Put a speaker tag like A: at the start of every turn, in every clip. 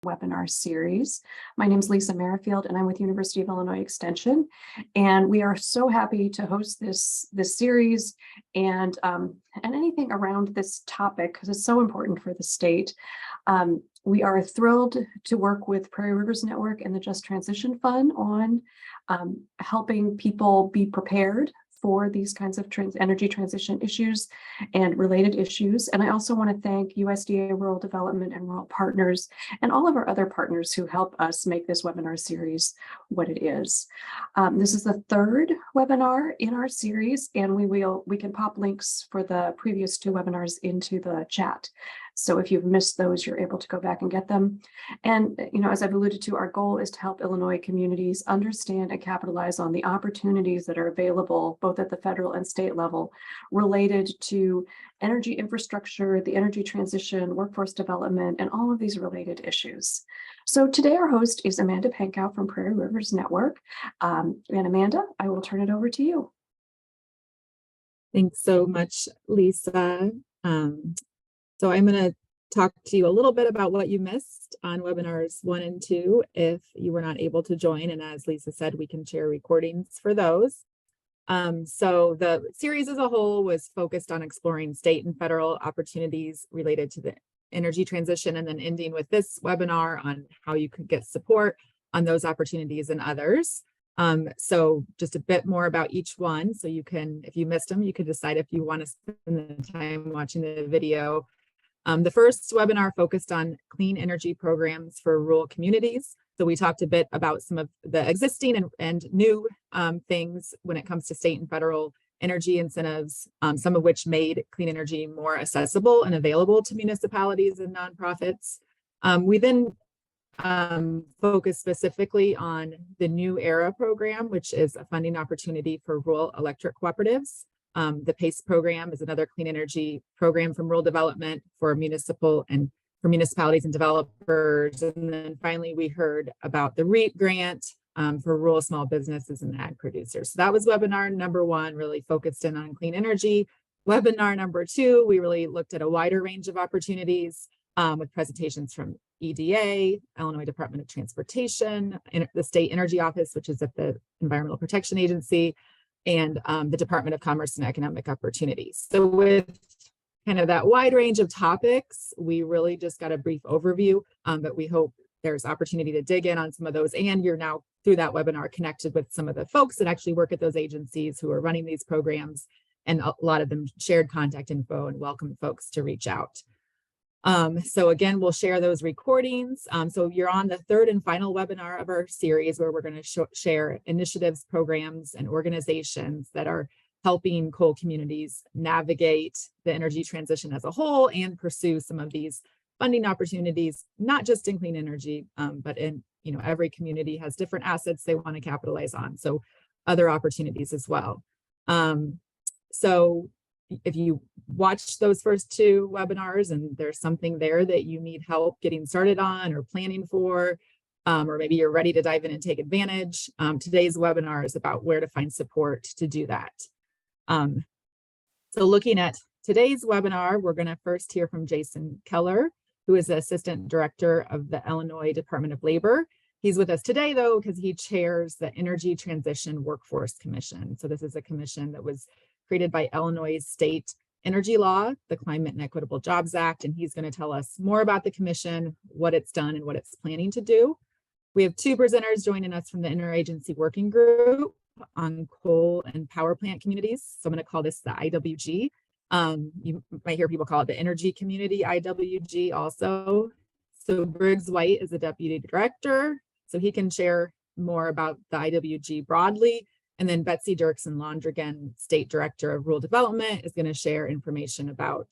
A: webinar series. My name is Lisa Merrifield and I'm with University of Illinois Extension. And we are so happy to host this series and anything around this topic because it's so important for the state. We are thrilled to work with Prairie Rivers Network and the Just Transition Fund on helping people be prepared for these kinds of energy transition issues and related issues. And I also want to thank USDA Rural Development and Rural Partners and all of our other partners who help us make this webinar series what it is. This is the third webinar in our series, and we can pop links for the previous two webinars into the chat. So if you've missed those, you're able to go back and get them. And, as I've alluded to, our goal is to help Illinois communities understand and capitalize on the opportunities that are available, both at the federal and state level, related to energy infrastructure, the energy transition, workforce development, and all of these related issues. So today our host is Amanda Pankow from Prairie Rivers Network. And Amanda, I will turn it over to you.
B: Thanks so much, Lisa. So I'm going to talk to you a little bit about what you missed on webinars 1 and 2 if you were not able to join. And as Lisa said, we can share recordings for those. So the series as a whole was focused on exploring state and federal opportunities related to the energy transition, and then ending with this webinar on how you could get support on those opportunities and others. So just a bit more about each one. So you can, if you missed them, you could decide if you want to spend the time watching the video. The first webinar focused on clean energy programs for rural communities. So we talked a bit about some of the existing and new things when it comes to state and federal energy incentives, some of which made clean energy more accessible and available to municipalities and nonprofits. We then focused specifically on the New Era program, which is a funding opportunity for rural electric cooperatives. The PACE program is another clean energy program from rural development for municipalities and developers. And then finally, we heard about the REAP grant for rural small businesses and ag producers. So that was webinar number 1, really focused in on clean energy. Webinar number 2, we really looked at a wider range of opportunities with presentations from EDA, Illinois Department of Transportation, the State Energy Office, which is at the Environmental Protection Agency, and the Department of Commerce and Economic Opportunities. So with kind of that wide range of topics, we really just got a brief overview, but we hope there's opportunity to dig in on some of those. And you're now, through that webinar, connected with some of the folks that actually work at those agencies who are running these programs. And a lot of them shared contact info and welcome folks to reach out. So again, we'll share those recordings. So you're on the third and final webinar of our series where we're going to share initiatives, programs, and organizations that are helping coal communities navigate the energy transition as a whole and pursue some of these funding opportunities, not just in clean energy, but in, every community has different assets they want to capitalize on. So other opportunities as well. So if you watched those first 2 webinars and there's something there that you need help getting started on or planning for, or maybe you're ready to dive in and take advantage, today's webinar is about where to find support to do that. So looking at today's webinar, we're going to first hear from Jason Keller, who is the Assistant Director of the Illinois Department of Labor. He's with us today, though, because he chairs the Energy Transition Workforce Commission. So this is a commission that was created by Illinois State Energy Law, the Climate and Equitable Jobs Act, and he's going to tell us more about the commission, what it's done, and what it's planning to do. We have 2 presenters joining us from the Interagency Working Group on coal and power plant communities. So I'm going to call this the IWG. You might hear people call it the Energy Community IWG also. So Briggs White is the Deputy Director, so he can share more about the IWG broadly. And then Betsy Dirksen-Londrigan, State Director of Rural Development, is going to share information about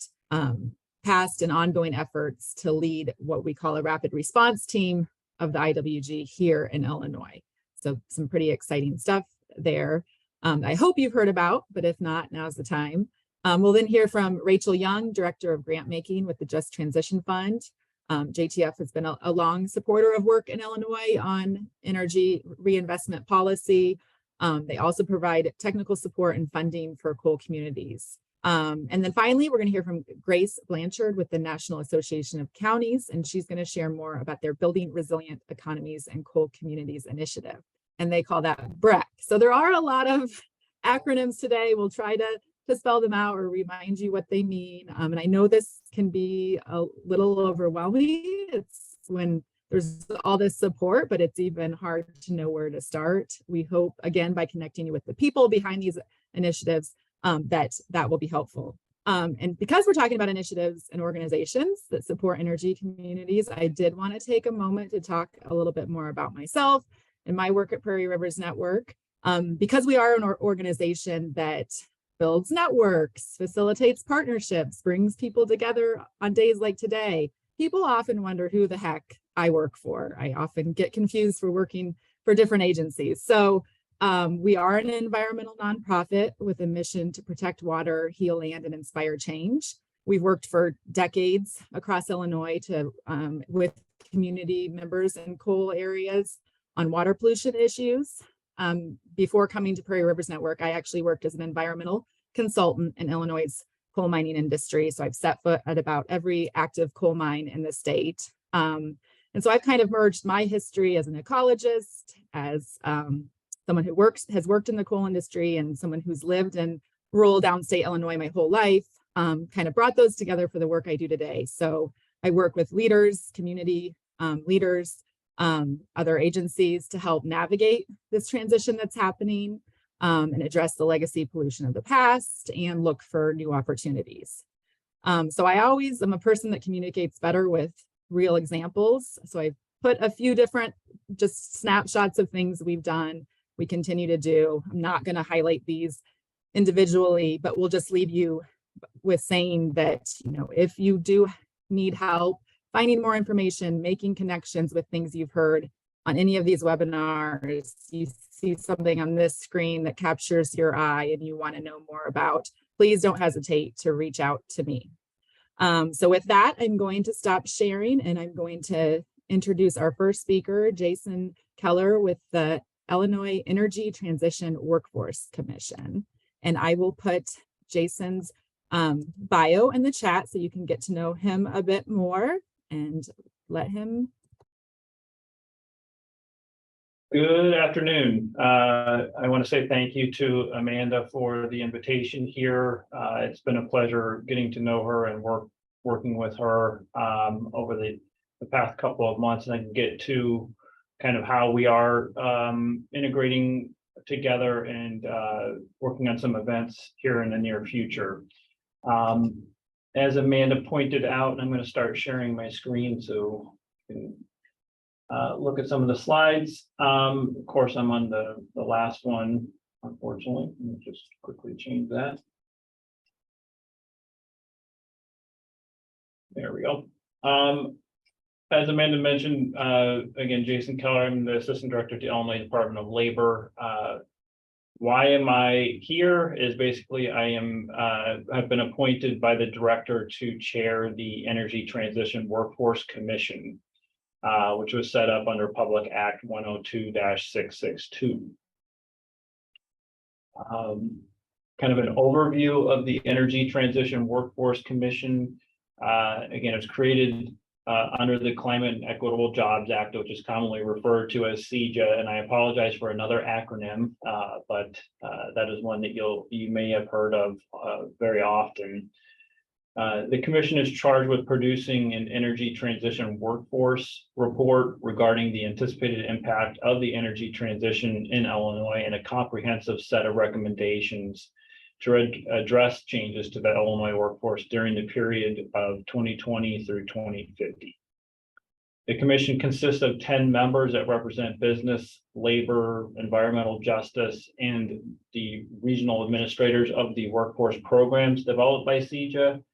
B: past and ongoing efforts to lead what we call a rapid response team of the IWG here in Illinois. So some pretty exciting stuff there. I hope you've heard about, but if not, now's the time. We'll then hear from Rachel Young, Director of Grant Making with the Just Transition Fund. JTF has been a long supporter of work in Illinois on energy reinvestment policy. They also provide technical support and funding for coal communities. And then finally, we're going to hear from Grace Blanchard with the National Association of Counties, and she's going to share more about their Building Resilient Economies and Coal Communities initiative. And they call that BREC. So there are a lot of acronyms today. We'll try to spell them out or remind you what they mean. And I know this can be a little overwhelming. It's when there's all this support, but it's even hard to know where to start. We hope, again, by connecting you with the people behind these initiatives, that will be helpful. And because we're talking about initiatives and organizations that support energy communities, I did want to take a moment to talk a little bit more about myself and my work at Prairie Rivers Network. Because we are an organization that builds networks, facilitates partnerships, brings people together on days like today, people often wonder who the heck I work for. I often get confused for working for different agencies. So we are an environmental nonprofit with a mission to protect water, heal land, and inspire change. We've worked for decades across Illinois with community members in coal areas on water pollution issues. Before coming to Prairie Rivers Network, I actually worked as an environmental consultant in Illinois' coal mining industry. So I've set foot at about every active coal mine in the state. And so I've kind of merged my history as an ecologist, as someone who has worked in the coal industry, and someone who's lived in rural downstate Illinois my whole life, kind of brought those together for the work I do today. So I work with leaders, community leaders, other agencies to help navigate this transition that's happening, and address the legacy pollution of the past and look for new opportunities. So I'm a person that communicates better with real examples. So I put a few different just snapshots of things we've done, we continue to do. I'm not going to highlight these individually, but we'll just leave you with saying that, if you do need help finding more information, making connections with things you've heard on any of these webinars, you see something on this screen that captures your eye and you want to know more about, please don't hesitate to reach out to me. So with that, I'm going to stop sharing and I'm going to introduce our first speaker, Jason Keller with the Illinois Energy Transition Workforce Commission. And I will put Jason's bio in the chat so you can get to know him a bit more and let him.
C: Good afternoon. I want to say thank you to Amanda for the invitation here. It's been a pleasure getting to know her and working with her over the past couple of months, and I can get to kind of how we are integrating together and working on some events here in the near future. As Amanda pointed out, and I'm going to start sharing my screen so you can look at some of the slides. Of course, I'm on the last one, unfortunately. Let me just quickly change that. There we go. As Amanda mentioned, again, Jason Keller, I'm the Assistant Director to Illinois Department of Labor. Why am I here is basically I've been appointed by the director to chair the Energy Transition Workforce Commission, which was set up under Public Act 102-662. Kind of an overview of the Energy Transition Workforce Commission. Again, it's created under the Climate and Equitable Jobs Act, which is commonly referred to as CEJA, and I apologize for another acronym, but that is one that you may have heard of very often. The commission is charged with producing an energy transition workforce report regarding the anticipated impact of the energy transition in Illinois and a comprehensive set of recommendations to address changes to the Illinois workforce during the period of 2020 through 2050. The commission consists of 10 members that represent business, labor, environmental justice, and the regional administrators of the workforce programs developed by CEJA,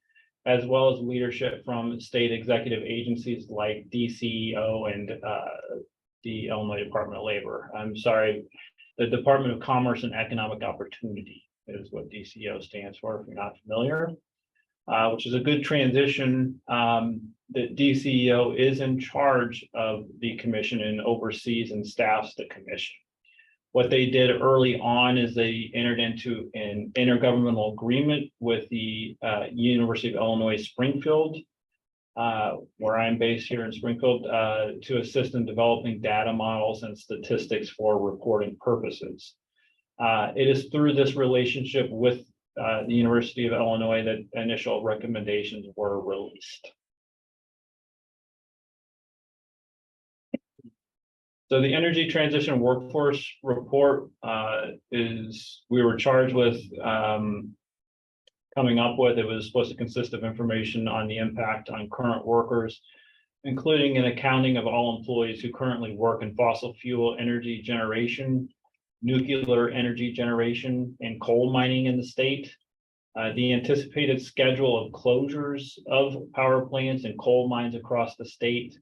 C: as well as leadership from state executive agencies like DCEO and the Illinois Department of Labor. I'm sorry, the Department of Commerce and Economic Opportunity is what DCEO stands for, if you're not familiar, which is a good transition. That DCEO is in charge of the commission and oversees and staffs the commission. What they did early on is they entered into an intergovernmental agreement with the University of Illinois Springfield, where I'm based here in Springfield, to assist in developing data models and statistics for reporting purposes. It is through this relationship with the University of Illinois that initial recommendations were released. So the Energy Transition Workforce Report we were charged with coming up with. It was supposed to consist of information on the impact on current workers, including an accounting of all employees who currently work in fossil fuel energy generation, nuclear energy generation, and coal mining in the state. The anticipated schedule of closures of power plants and coal mines across the state,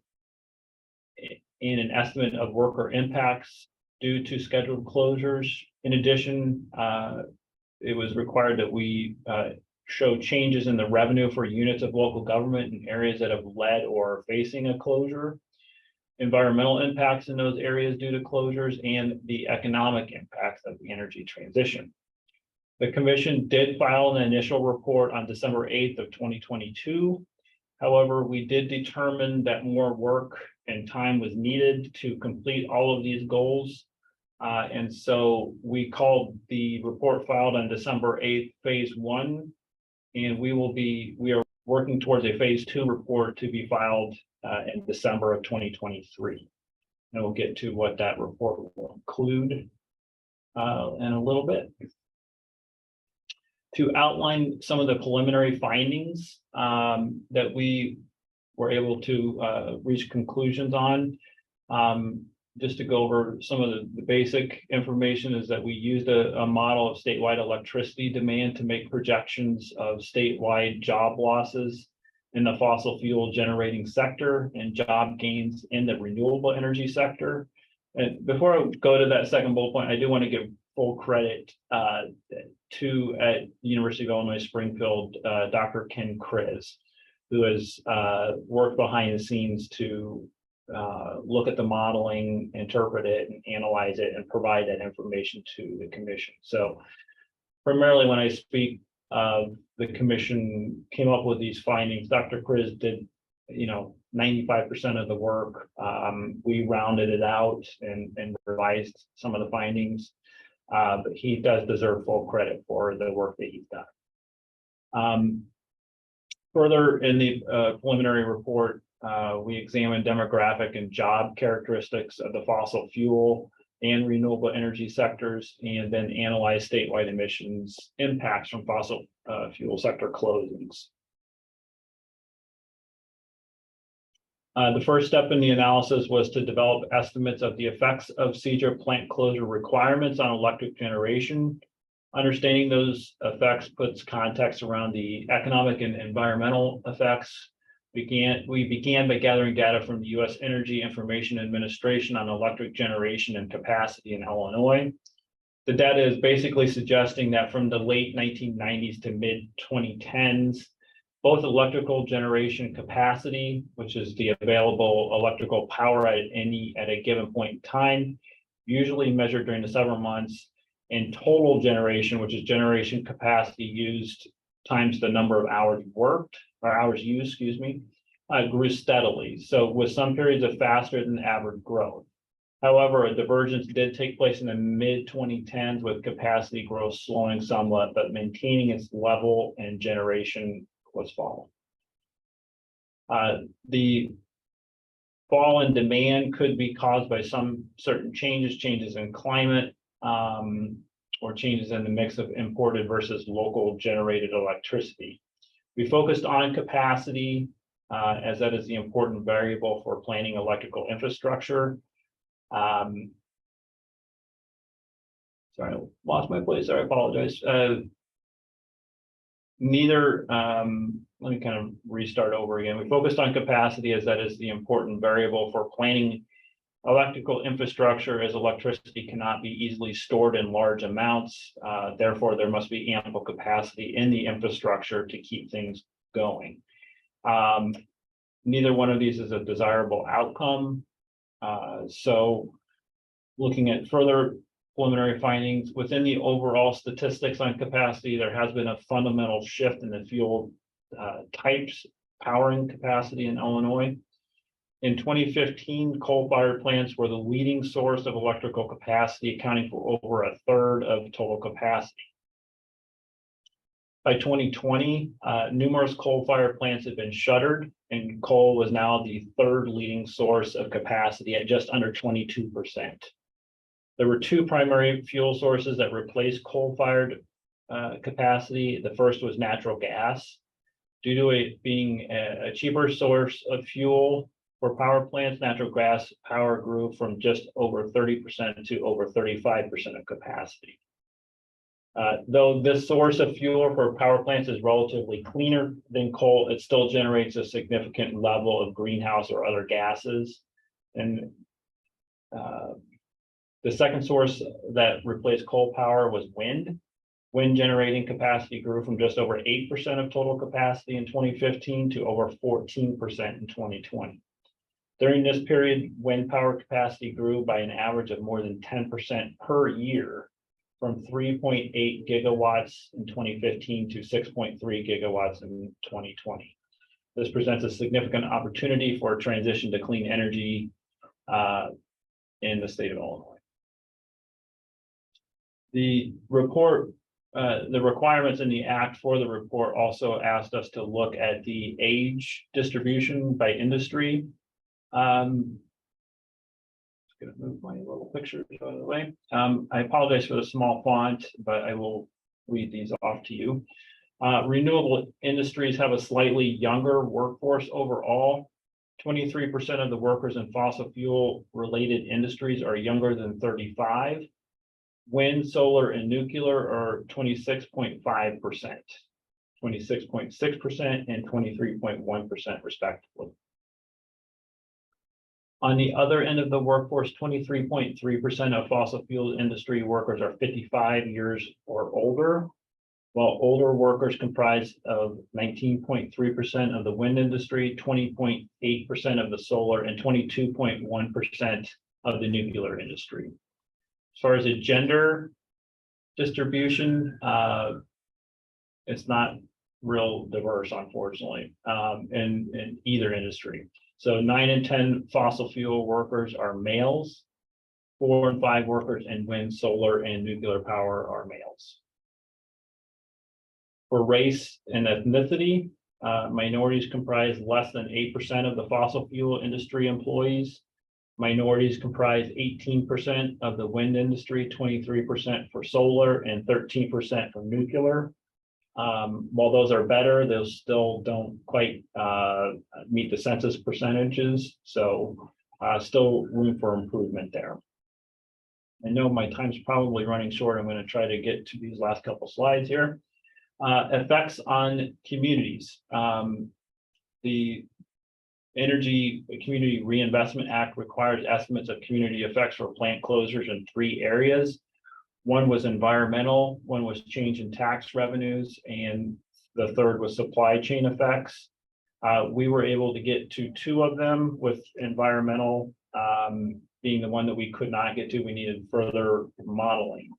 C: and an estimate of worker impacts due to scheduled closures. In addition, it was required that we show changes in the revenue for units of local government in areas that have led or are facing a closure, environmental impacts in those areas due to closures, and the economic impacts of the energy transition. The commission did file an initial report on December 8th of 2022. However, we did determine that more work and time was needed to complete all of these goals. And so we called the report filed on December 8th, phase 1, and we are working towards a phase 2 report to be filed in December of 2023. And we'll get to what that report will include in a little bit. To outline some of the preliminary findings that we were able to reach conclusions on. Just to go over some of the basic information is that we used a model of statewide electricity demand to make projections of statewide job losses in the fossil fuel generating sector and job gains in the renewable energy sector. And before I go to that second bullet point, I do want to give full credit to at University of Illinois Springfield, Dr. Ken Kriz, who has worked behind the scenes to look at the modeling, interpret it, and analyze it, and provide that information to the commission. So primarily when I speak of the commission came up with these findings, Dr. Kriz did 95% of the work. We rounded it out and revised some of the findings, but he does deserve full credit for the work that he's done. Further in the preliminary report, we examined demographic and job characteristics of the fossil fuel and renewable energy sectors, and then analyzed statewide emissions impacts from fossil fuel sector closings. The first step in the analysis was to develop estimates of the effects of CEJA plant closure requirements on electric generation. Understanding those effects puts context around the economic and environmental effects. We began by gathering data from the U.S. Energy Information Administration on electric generation and capacity in Illinois. The data is basically suggesting that from the late 1990s to mid 2010s, both electrical generation capacity, which is the available electrical power at a given point in time, usually measured during the summer months, and total generation, which is generation capacity used times the number of hours worked, or hours used, grew steadily. So with some periods of faster than average growth. However, a divergence did take place in the mid 2010s with capacity growth slowing somewhat, but maintaining its level, and generation was falling. The fall in demand could be caused by some certain changes in climate, or changes in the mix of imported versus local generated electricity. We focused on capacity as that is the important variable for planning electrical infrastructure. Sorry, I lost my place there, I apologize. Let me kind of restart over again. We focused on capacity as that is the important variable for planning electrical infrastructure, as electricity cannot be easily stored in large amounts. Therefore, there must be ample capacity in the infrastructure to keep things going. Neither one of these is a desirable outcome. So looking at further preliminary findings. Within the overall statistics on capacity, there has been a fundamental shift in the fuel types powering capacity in Illinois. In 2015, coal-fired plants were the leading source of electrical capacity, accounting for over a third of total capacity. By 2020, numerous coal-fired plants had been shuttered, and coal was now the third leading source of capacity at just under 22%. There were two primary fuel sources that replaced coal-fired capacity. The first was natural gas. Due to it being a cheaper source of fuel for power plants, natural gas power grew from just over 30% to over 35% of capacity. Though this source of fuel for power plants is relatively cleaner than coal, it still generates a significant level of greenhouse or other gases. And the second source that replaced coal power was wind. Wind generating capacity grew from just over 8% of total capacity in 2015 to over 14% in 2020. During this period, wind power capacity grew by an average of more than 10% per year, from 3.8 gigawatts in 2015 to 6.3 gigawatts in 2020. This presents a significant opportunity for a transition to clean energy in the state of Illinois. The report, the requirements in the act for the report also asked us to look at the age distribution by industry. Going to move my little picture out of the way. I apologize for the small font, but I will read these off to you. Renewable industries have a slightly younger workforce overall. 23% of the workers in fossil fuel related industries are younger than 35. Wind, solar, and nuclear are 26.5%, 26.6%, and 23.1% respectively. On the other end of the workforce, 23.3% of fossil fuel industry workers are 55 years or older, while older workers comprise of 19.3% of the wind industry, 20.8% of the solar, and 22.1% of the nuclear industry. As far as a gender distribution, it's not real diverse, unfortunately, in either industry. So 9 in 10 fossil fuel workers are males, 4 in 5 workers in wind, solar, and nuclear power are males. For race and ethnicity, minorities comprise less than 8% of the fossil fuel industry employees. Minorities comprise 18% of the wind industry, 23% for solar, and 13% for nuclear. While those are better, those still don't quite meet the census percentages, so still room for improvement there. I know my time's probably running short. I'm going to try to get to these last couple slides here. Effects on communities. The Energy Community Reinvestment Act requires estimates of community effects for plant closures in 3 areas. One was environmental, one was change in tax revenues, and the third was supply chain effects. We were able to get to 2 of them, with environmental being the one that we could not get to. We needed further modeling.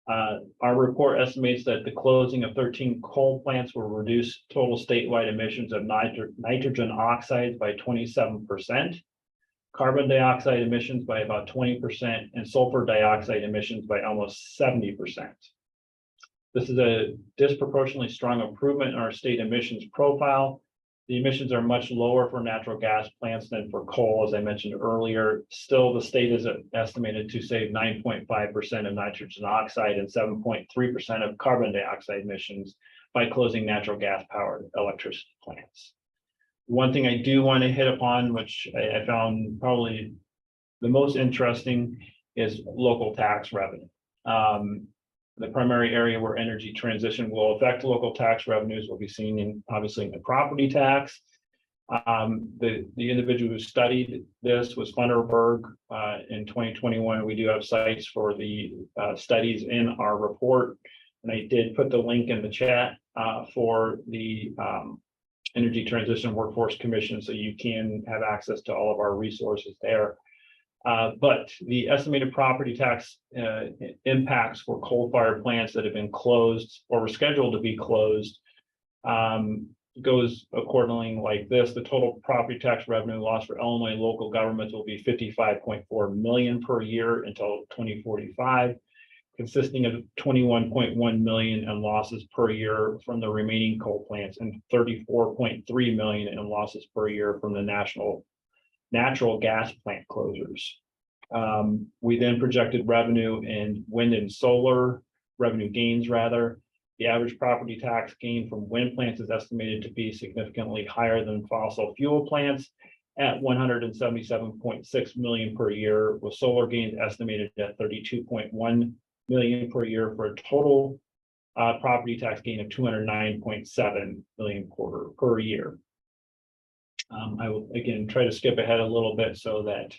C: Our report estimates that the closing of 13 coal plants will reduce total statewide emissions of nitrogen oxides by 27%, carbon dioxide emissions by about 20%, and sulfur dioxide emissions by almost 70%. This is a disproportionately strong improvement in our state emissions profile. The emissions are much lower for natural gas plants than for coal, as I mentioned earlier. Still, the state is estimated to save 9.5% of nitrogen oxide and 7.3% of carbon dioxide emissions by closing natural gas powered electricity plants. One thing I do want to hit upon, which I found probably the most interesting, is local tax revenue. The primary area where energy transition will affect local tax revenues will be seen in, obviously, in the property tax. The individual who studied this was Funderburg in 2021. We do have sites for the studies in our report, and I did put the link in the chat for the Energy Transition Workforce Commission, so you can have access to all of our resources there. But the estimated property tax impacts for coal-fired plants that have been closed or were scheduled to be closed goes accordingly like this. The total property tax revenue loss for Illinois local governments will be $55.4 million per year until 2045, consisting of $21.1 million in losses per year from the remaining coal plants and $34.3 million in losses per year from the natural gas plant closures. We then projected revenue in wind and solar, revenue gains rather. The average property tax gain from wind plants is estimated to be significantly higher than fossil fuel plants at $177.6 million per year, with solar gains estimated at $32.1 million per year for a total property tax gain of $209.7 million per year. I will again try to skip ahead a little bit so that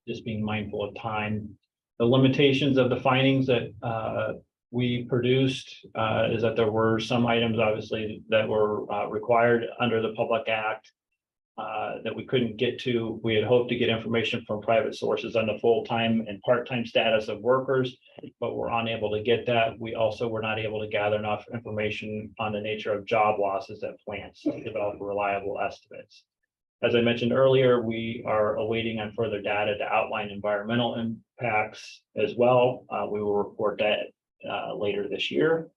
C: just being mindful of time. The limitations of the findings that we produced is that there were some items obviously that were required under the Public Act that we couldn't get to. We had hoped to get information from private sources on the full-time and part-time status of workers, but we're unable to get that. We also were not able to gather enough information on the nature of job losses at plants to develop reliable estimates. As I mentioned earlier, we are awaiting on further data to outline environmental impacts as well. We will report that later this year.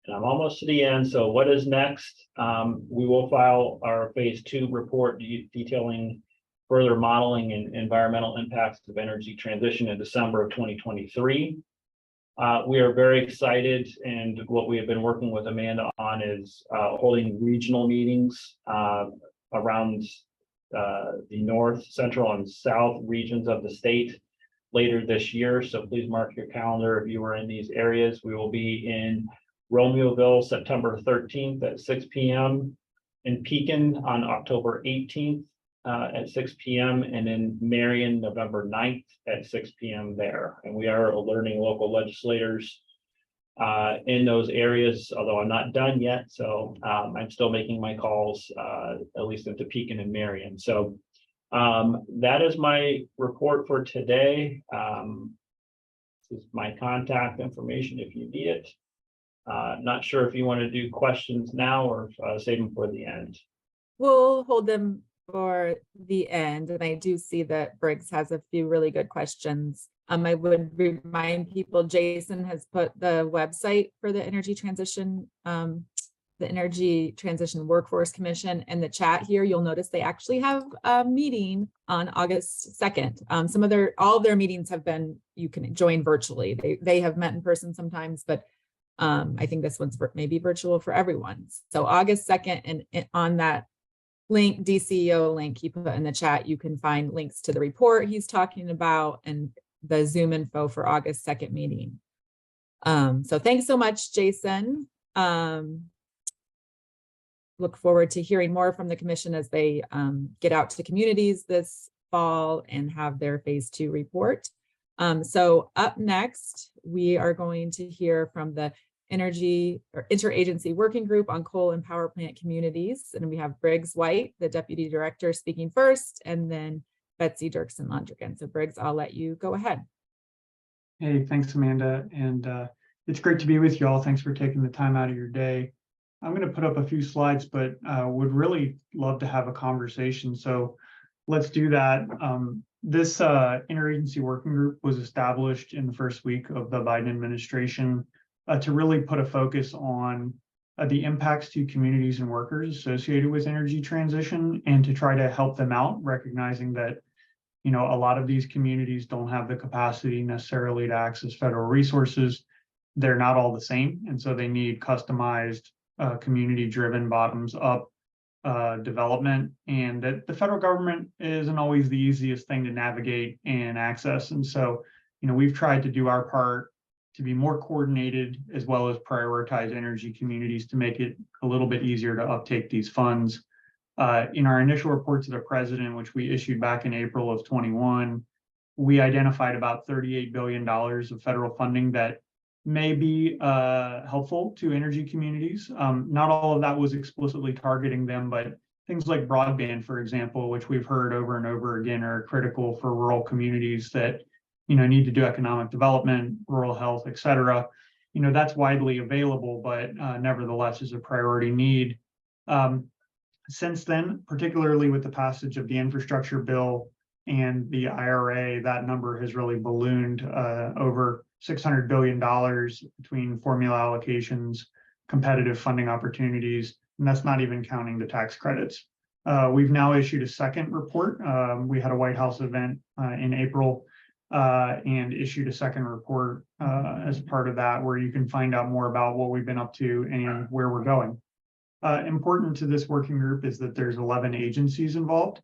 C: And I'm almost to the end. So what is next? We will file our phase 2 report detailing further modeling and environmental impacts of energy transition in December of 2023. We are very excited, and what we have been working with Amanda on is holding regional meetings around the north, central, and south regions of the state later this year. So please mark your calendar if you are in these areas. We will be in Romeoville September 13th at 6 p.m. in Pekin on October 18th at 6 p.m. and in Marion November 9th at 6 p.m. there. And we are alerting local legislators in those areas, although I'm not done yet. So I'm still making my calls, at least into Pekin and Marion. So that is my report for today. This is my contact information if you need it. Not sure if you want to do questions now or save them for the end.
B: We'll hold them for the end. And I do see that Briggs has a few really good questions. I would remind people, Jason has put the website for the Energy Transition Workforce Commission in the chat here. You'll notice they actually have a meeting on August 2nd. All of their meetings have been, you can join virtually. They have met in person sometimes, but I think this one's maybe virtual for everyone. So August 2nd, and on that link, DCEO link he put in the chat, you can find links to the report he's talking about and the Zoom info for August 2nd meeting. So thanks so much, Jason. Look forward to hearing more from the commission as they get out to communities this fall and have their phase 2 report. So up next, we are going to hear from the Interagency Working Group on Coal and Power Plant Communities. And we have Briggs White, the Deputy Director, speaking first, and then Betsy Dirksen-Lundgren. So Briggs, I'll let you go ahead.
D: Hey, thanks, Amanda. And it's great to be with you all. Thanks for taking the time out of your day. I'm going to put up a few slides, but would really love to have a conversation. So let's do that. This interagency working group was established in the first week of the Biden administration to really put a focus on the impacts to communities and workers associated with energy transition and to try to help them out, recognizing that, you know, a lot of these communities don't have the capacity necessarily to access federal resources. They're not all the same. And so they need customized, community-driven, bottoms-up development, and that the federal government isn't always the easiest thing to navigate and access. And so, you know, we've tried to do our part to be more coordinated as well as prioritize energy communities to make it a little bit easier to uptake these funds. In our initial report to the president, which we issued back in April of 21, we identified about $38 billion of federal funding that may be helpful to energy communities. Not all of that was explicitly targeting them, but things like broadband, for example, which we've heard over and over again are critical for rural communities that, need to do economic development, rural health, et cetera. That's widely available, but nevertheless is a priority need. Since then, particularly with the passage of the infrastructure bill and the IRA, that number has really ballooned over $600 billion between formula allocations, competitive funding opportunities, and that's not even counting the tax credits. We've now issued a second report. We had a White House event in April and issued a second report as part of that, where you can find out more about what we've been up to and where we're going. Important to this working group is that there's 11 agencies involved,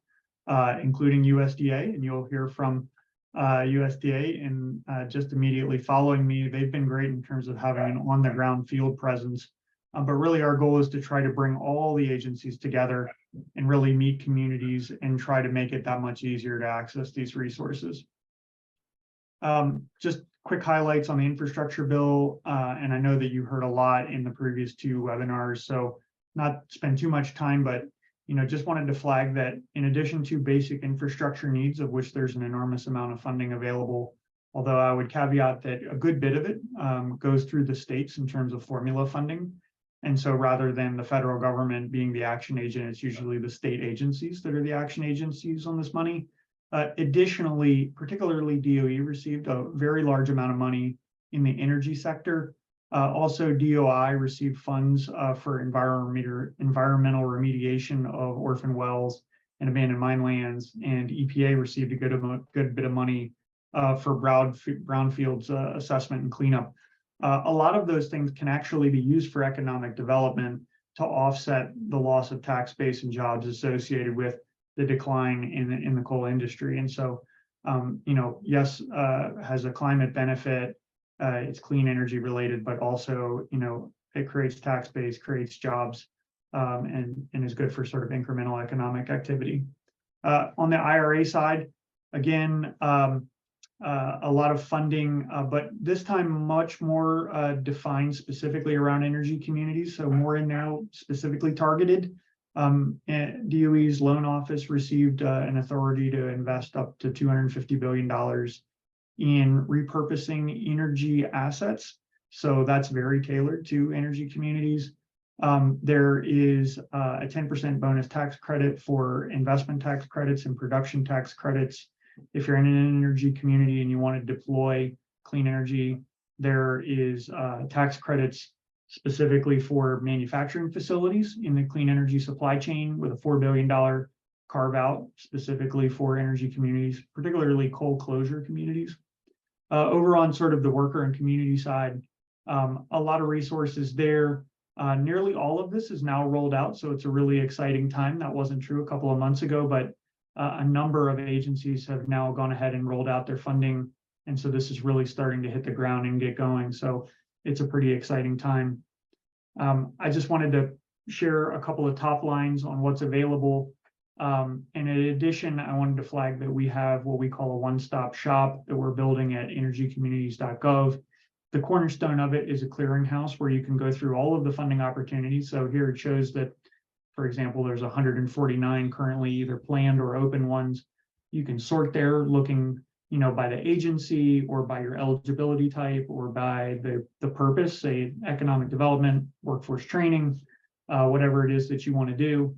D: including USDA, and you'll hear from USDA and just immediately following me. They've been great in terms of having an on-the-ground field presence, but really our goal is to try to bring all the agencies together and really meet communities and try to make it that much easier to access these resources. Just quick highlights on the infrastructure bill, and I know that you heard a lot in the previous two webinars, so not spend too much time, but just wanted to flag that in addition to basic infrastructure needs, of which there's an enormous amount of funding available, although I would caveat that a good bit of it goes through the states in terms of formula funding. And so rather than the federal government being the action agent, it's usually the state agencies that are the action agencies on this money. Additionally, particularly DOE received a very large amount of money in the energy sector. Also, DOI received funds for environmental remediation of orphan wells and abandoned mine lands, and EPA received a good bit of money for brownfields assessment and cleanup. A lot of those things can actually be used for economic development to offset the loss of tax base and jobs associated with the decline in the coal industry. And so, yes, has a climate benefit. It's clean energy related, but also, it creates tax base, creates jobs, and is good for sort of incremental economic activity. On the IRA side, again, a lot of funding, but this time much more defined specifically around energy communities, so more in now specifically targeted. DOE's loan office received an authority to invest up to $250 billion in repurposing energy assets. So that's very tailored to energy communities. There is a 10% bonus tax credit for investment tax credits and production tax credits. If you're in an energy community and you want to deploy clean energy, there is tax credits specifically for manufacturing facilities in the clean energy supply chain, with a $4 billion carve out specifically for energy communities, particularly coal closure communities. Over on sort of the worker and community side, a lot of resources there. Nearly all of this is now rolled out, so it's a really exciting time. That wasn't true a couple of months ago, but a number of agencies have now gone ahead and rolled out their funding. And so this is really starting to hit the ground and get going. So it's a pretty exciting time. I just wanted to share a couple of top lines on what's available. And in addition, I wanted to flag that we have what we call a one-stop shop that we're building at energycommunities.gov. The cornerstone of it is a clearinghouse where you can go through all of the funding opportunities. So here it shows that, for example, there's 149 currently either planned or open ones. You can sort there looking, by the agency or by your eligibility type or by the purpose, say economic development, workforce training, whatever it is that you want to do.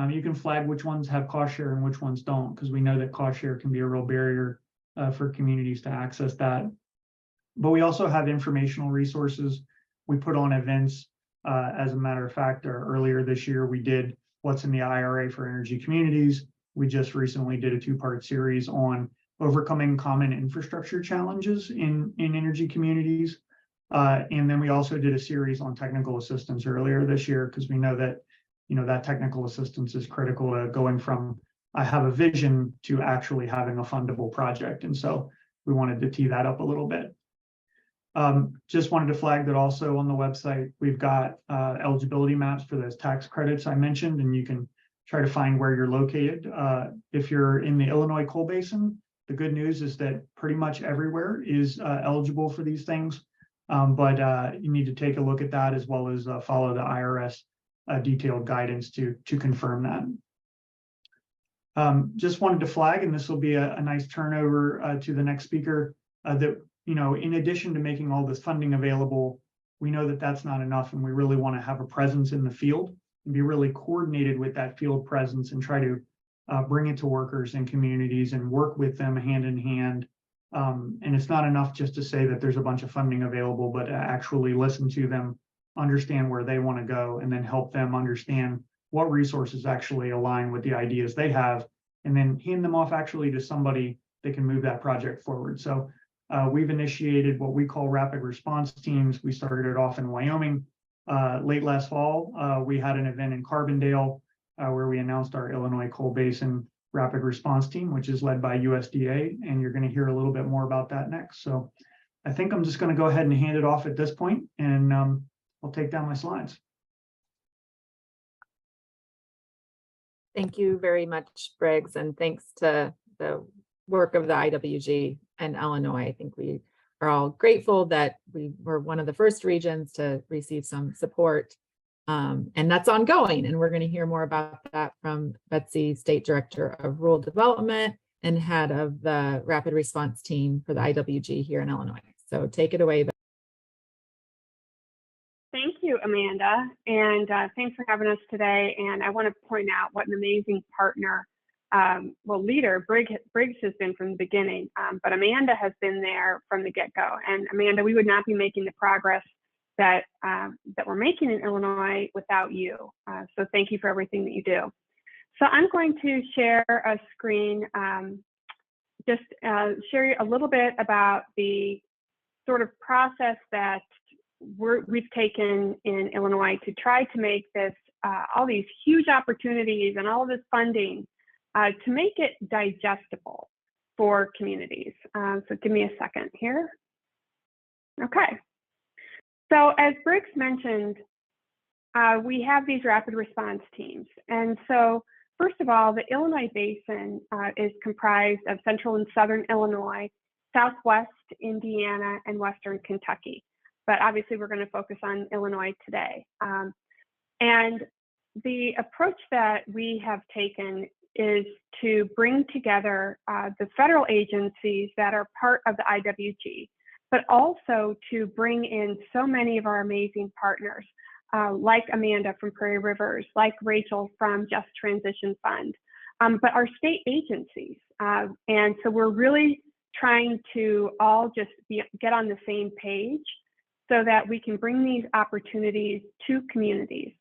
D: You can flag which ones have cost share and which ones don't, because we know that cost share can be a real barrier for communities to access that. But we also have informational resources. We put on events. As a matter of fact, earlier this year, we did What's in the IRA for Energy Communities. We just recently did a two-part series on overcoming common infrastructure challenges in energy communities. And then we also did a series on technical assistance earlier this year, because we know that, that technical assistance is critical to going from I have a vision to actually having a fundable project. And so we wanted to tee that up a little bit. Just wanted to flag that also on the website, we've got eligibility maps for those tax credits I mentioned, and you can try to find where you're located. If you're in the Illinois coal basin, the good news is that pretty much everywhere is eligible for these things, but you need to take a look at that as well as follow the IRS detailed guidance to confirm that. Just wanted to flag, and this will be a nice turnover to the next speaker, that, in addition to making all this funding available, we know that that's not enough, and we really want to have a presence in the field and be really coordinated with that field presence and try to bring it to workers and communities and work with them hand in hand. And it's not enough just to say that there's a bunch of funding available, but actually listen to them, understand where they want to go, and then help them understand what resources actually align with the ideas they have, and then hand them off actually to somebody that can move that project forward. So we've initiated what we call rapid response teams. We started it off in Wyoming. Late last fall, we had an event in Carbondale where we announced our Illinois Coal Basin Rapid Response Team, which is led by USDA, and you're going to hear a little bit more about that next. So I think I'm just going to go ahead and hand it off at this point, and I'll take down my slides.
B: Thank you very much, Briggs, and thanks to the work of the IWG and Illinois. I think we are all grateful that we were one of the first regions to receive some support, and that's ongoing. And we're going to hear more about that from Betsy, State Director of Rural Development and head of the Rapid Response Team for the IWG here in Illinois. So take it away.
E: Thank you, Amanda, and thanks for having us today. And I want to point out what an amazing partner, leader Briggs has been from the beginning, but Amanda has been there from the get-go. And Amanda, we would not be making the progress that we're making in Illinois without you. So thank you for everything that you do. So I'm going to share a screen, just share a little bit about the sort of process that we've taken in Illinois to try to make this, all these huge opportunities and all of this funding to make it digestible for communities. So give me a second here. Okay. So as Briggs mentioned, we have these rapid response teams. And so first of all, the Illinois Basin is comprised of central and southern Illinois, southwest Indiana, and western Kentucky. But obviously we're going to focus on Illinois today. And the approach that we have taken is to bring together the federal agencies that are part of the IWG, but also to bring in so many of our amazing partners, like Amanda from Prairie Rivers, like Rachel from Just Transition Fund, but our state agencies. And so we're really trying to all just get on the same page so that we can bring these opportunities to communities.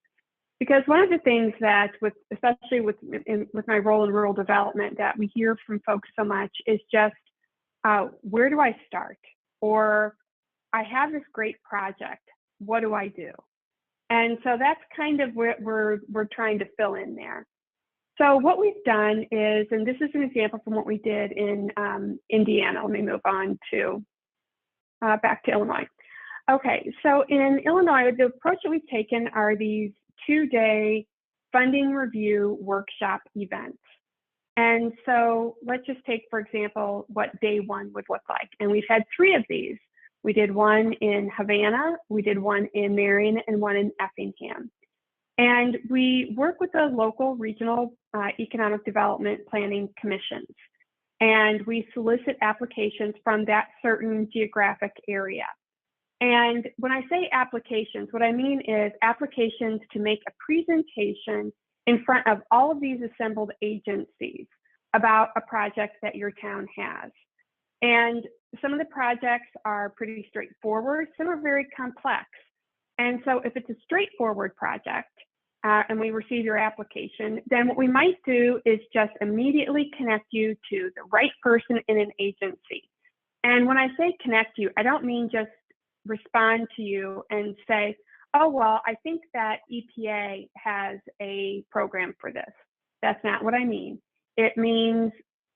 E: Because one of the things that, especially with my role in rural development, that we hear from folks so much is just, where do I start? Or I have this great project, what do I do? And so that's kind of what we're trying to fill in there. So what we've done is, and this is an example from what we did in Indiana. Let me move on to back to Illinois. Okay, so in Illinois, the approach that we've taken are these 2-day funding review workshop events. And so let's just take, for example, what day one would look like. And we've had 3 of these. We did one in Havana, we did one in Marion, and one in Effingham. And we work with the local regional economic development planning commissions. And we solicit applications from that certain geographic area. And when I say applications, what I mean is applications to make a presentation in front of all of these assembled agencies about a project that your town has. And some of the projects are pretty straightforward, some are very complex. And so if it's a straightforward project and we receive your application, then what we might do is just immediately connect you to the right person in an agency. And when I say connect you, I don't mean just respond to you and say, oh, well, I think that EPA has a program for this. That's not what I mean. It means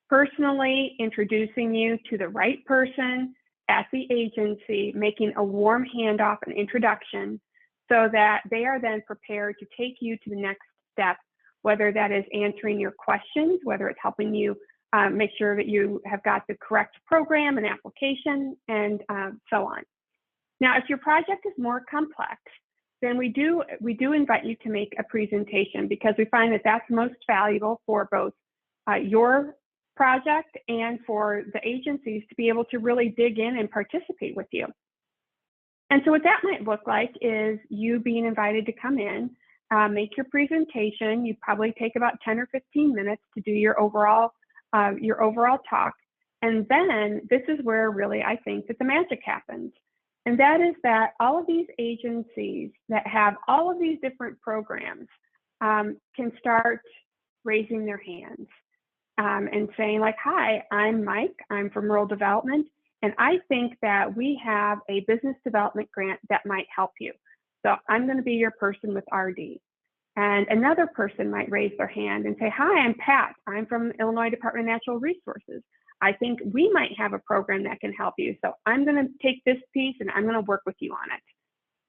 E: personally introducing you to the right person at the agency, making a warm handoff and introduction so that they are then prepared to take you to the next step, whether that is answering your questions, whether it's helping you make sure that you have got the correct program and application, and so on. Now, if your project is more complex, then we do invite you to make a presentation, because we find that that's most valuable for both your project and for the agencies to be able to really dig in and participate with you. And so what that might look like is you being invited to come in, make your presentation. You probably take about 10 or 15 minutes to do your overall talk. And then this is where really I think that the magic happens. And that is that all of these agencies that have all of these different programs can start raising their hands and saying like, hi, I'm Mike, I'm from Rural Development, and I think that we have a business development grant that might help you. So I'm going to be your person with RD. And another person might raise their hand and say, hi, I'm Pat, I'm from Illinois Department of Natural Resources. I think we might have a program that can help you. So I'm going to take this piece and I'm going to work with you on it.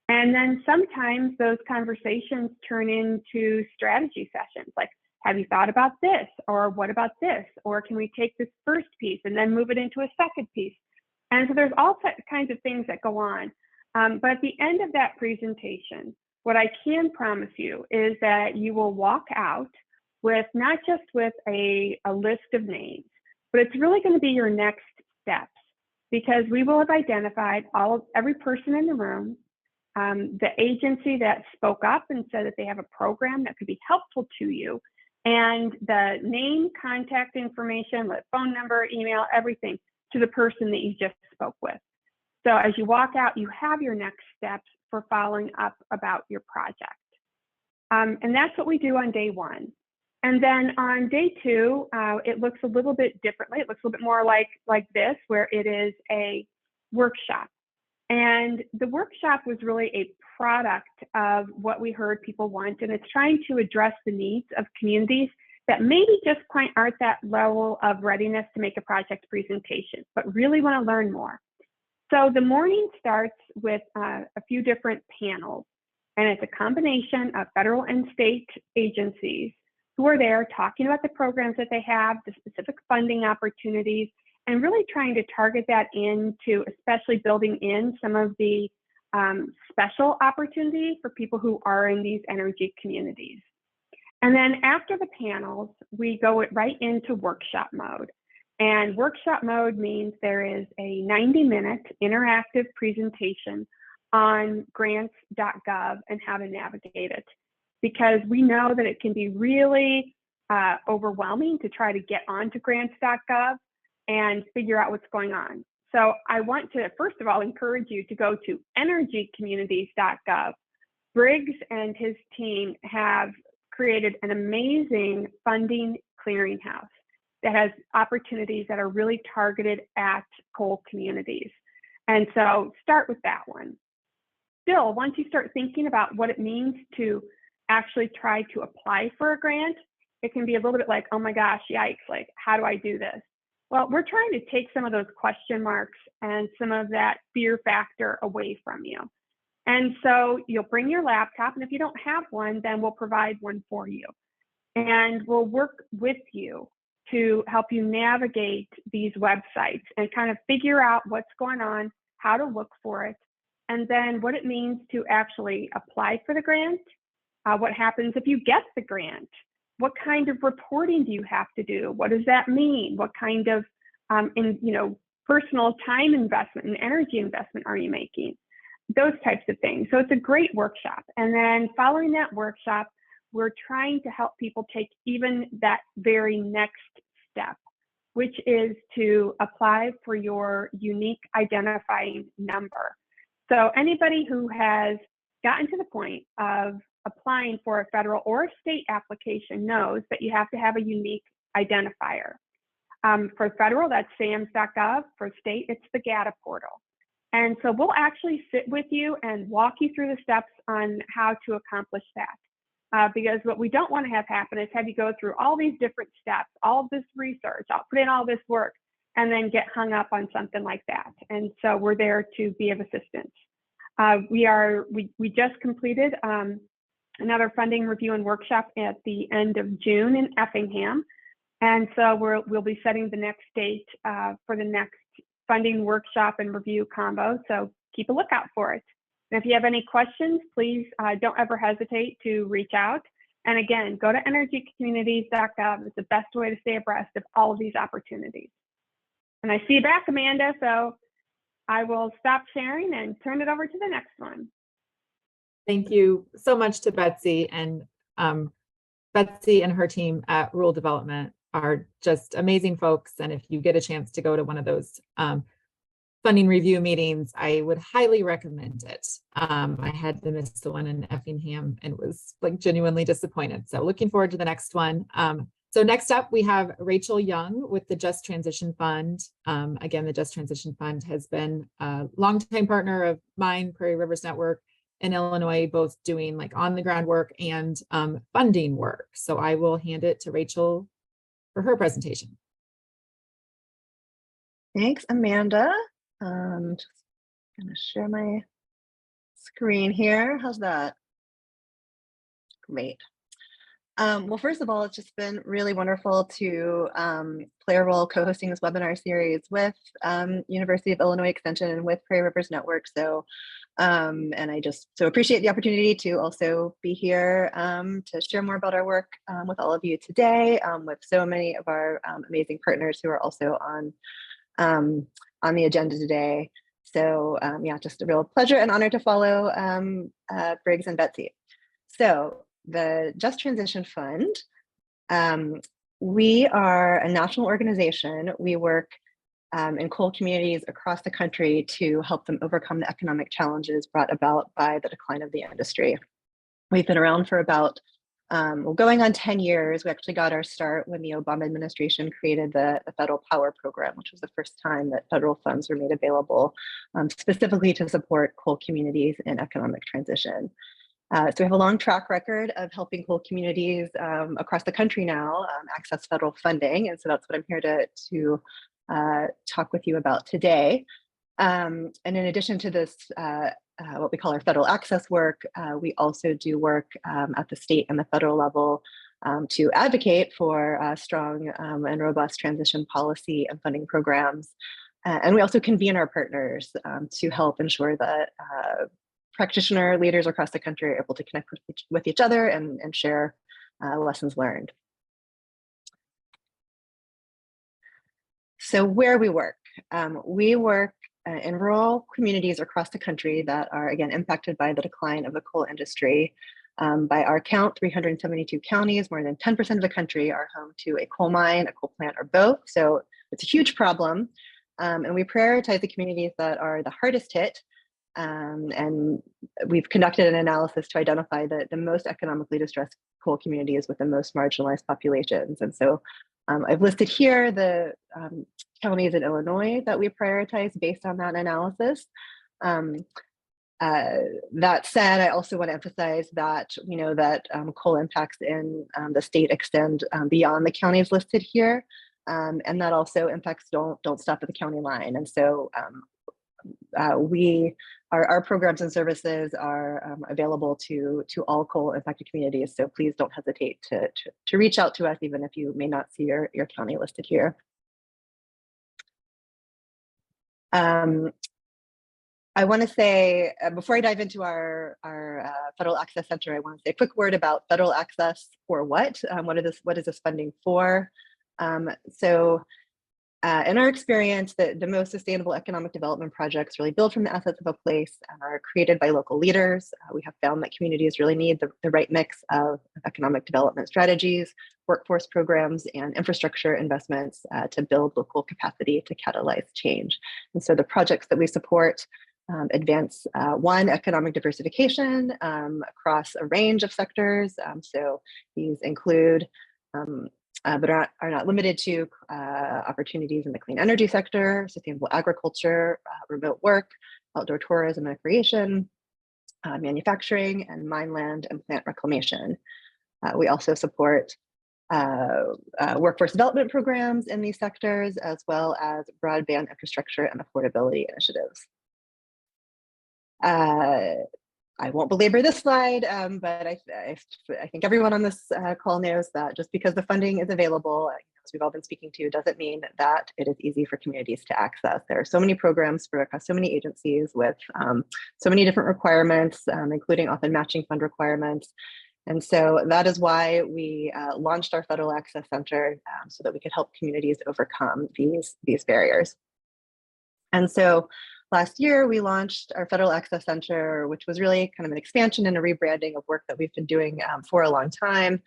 E: And then sometimes those conversations turn into strategy sessions, like, have you thought about this? Or what about this? Or can we take this first piece and then move it into a second piece? And so there's all kinds of things that go on. But at the end of that presentation, what I can promise you is that you will walk out with not just with a list of names, but it's really going to be your next steps, because we will have identified every person in the room, the agency that spoke up and said that they have a program that could be helpful to you, and the name, contact information, phone number, email, everything to the person that you just spoke with. So as you walk out, you have your next steps for following up about your project. And that's what we do on day one. And then on day two, it looks a little bit differently. It looks a little bit more like this, where it is a workshop. And the workshop was really a product of what we heard people want, and it's trying to address the needs of communities that maybe just quite aren't that level of readiness to make a project presentation, but really want to learn more. So the morning starts with a few different panels, and it's a combination of federal and state agencies who are there talking about the programs that they have, the specific funding opportunities, and really trying to target that into especially building in some of the special opportunities for people who are in these energy communities. And then after the panels, we go right into workshop mode. And workshop mode means there is a 90-minute interactive presentation on grants.gov and how to navigate it, because we know that it can be really overwhelming to try to get onto grants.gov and figure out what's going on. So I want to, first of all, encourage you to go to energycommunities.gov. Briggs and his team have created an amazing funding clearinghouse that has opportunities that are really targeted at coal communities. And so start with that one. Still, once you start thinking about what it means to actually try to apply for a grant, it can be a little bit like, oh my gosh, yikes, like, how do I do this? Well, we're trying to take some of those question marks and some of that fear factor away from you. And so you'll bring your laptop, and if you don't have one, then we'll provide one for you. And we'll work with you to help you navigate these websites and kind of figure out what's going on, how to look for it, and then what it means to actually apply for the grant, what happens if you get the grant, what kind of reporting do you have to do, what does that mean, what kind of personal time investment and energy investment are you making, those types of things. So it's a great workshop. And then following that workshop, we're trying to help people take even that very next step, which is to apply for your unique identifying number. So anybody who has gotten to the point of applying for a federal or a state application knows that you have to have a unique identifier. For federal, that's SAMS.gov. For state, it's the GATA portal. And so we'll actually sit with you and walk you through the steps on how to accomplish that. Because what we don't want to have happen is have you go through all these different steps, all of this research, I'll put in all this work, and then get hung up on something like that. And so we're there to be of assistance. We just completed another funding review and workshop at the end of June in Effingham. And so we'll be setting the next date for the next funding workshop and review combo. So keep a lookout for it. And if you have any questions, please don't ever hesitate to reach out. And again, go to energycommunities.gov. It's the best way to stay abreast of all of these opportunities. And I see you back, Amanda, so I will stop sharing and turn it over to the next one.
B: Thank you so much to Betsy, and Betsy and her team at Rural Development are just amazing folks. And if you get a chance to go to one of those funding review meetings, I would highly recommend it. I had to miss the one in Effingham and was like genuinely disappointed. So looking forward to the next one. So next up, we have Rachel Young with the Just Transition Fund. Again, the Just Transition Fund has been a longtime partner of mine, Prairie Rivers Network in Illinois, both doing like on the ground work and funding work. So I will hand it to Rachel for her presentation.
F: Thanks, Amanda. Just gonna share my screen here. How's that? Great. Well, first of all, it's just been really wonderful to play a role co-hosting this webinar series with University of Illinois Extension and with Prairie Rivers Network. So, and I just so appreciate the opportunity to also be here to share more about our work with all of you today, with so many of our amazing partners who are also on the agenda today. So yeah, just a real pleasure and honor to follow Briggs and Betsy. So the Just Transition Fund, we are a national organization. We work in coal communities across the country to help them overcome the economic challenges brought about by the decline of the industry. We've been around for about well, going on 10 years. We actually got our start when the Obama administration created the Federal Power Program, which was the first time that federal funds were made available specifically to support coal communities in economic transition. So we have a long track record of helping coal communities across the country now access federal funding. And so that's what I'm here to talk with you about today. And in addition to this, what we call our federal access work, we also do work at the state and the federal level to advocate for strong and robust transition policy and funding programs. And we also convene our partners to help ensure that practitioner leaders across the country are able to connect with each other and share lessons learned. So where we work in rural communities across the country that are, again, impacted by the decline of the coal industry. By our count, 372 counties, more than 10% of the country are home to a coal mine, a coal plant, or both. So it's a huge problem. And we prioritize the communities that are the hardest hit. And we've conducted an analysis to identify the most economically distressed coal communities with the most marginalized populations. And so I've listed here the counties in Illinois that we prioritize based on that analysis. That said, I also want to emphasize that we know that coal impacts in the state extend beyond the counties listed here, and that also impacts don't stop at the county line. And so our programs and services are available to all coal impacted communities. So please don't hesitate to reach out to us, even if you may not see your county listed here. I want to say, before I dive into our Federal Access Center, I want to say a quick word about federal access for what? What is this funding for? In our experience, the most sustainable economic development projects really build from the assets of a place and are created by local leaders. We have found that communities really need the right mix of economic development strategies, workforce programs, and infrastructure investments to build local capacity to catalyze change. And so the projects that we support advance one, economic diversification across a range of sectors. So these include but are not limited to opportunities in the clean energy sector, sustainable agriculture, remote work, outdoor tourism and recreation, manufacturing, and mine land and plant reclamation. We also support workforce development programs in these sectors, as well as broadband infrastructure and affordability initiatives. I won't belabor this slide, but I think everyone on this call knows that just because the funding is available, as we've all been speaking to, doesn't mean that it is easy for communities to access. There are so many programs across so many agencies with so many different requirements, including often matching fund requirements. And so that is why we launched our Federal Access Center so that we could help communities overcome these barriers. And so last year we launched our Federal Access Center, which was really kind of an expansion and a rebranding of work that we've been doing for a long time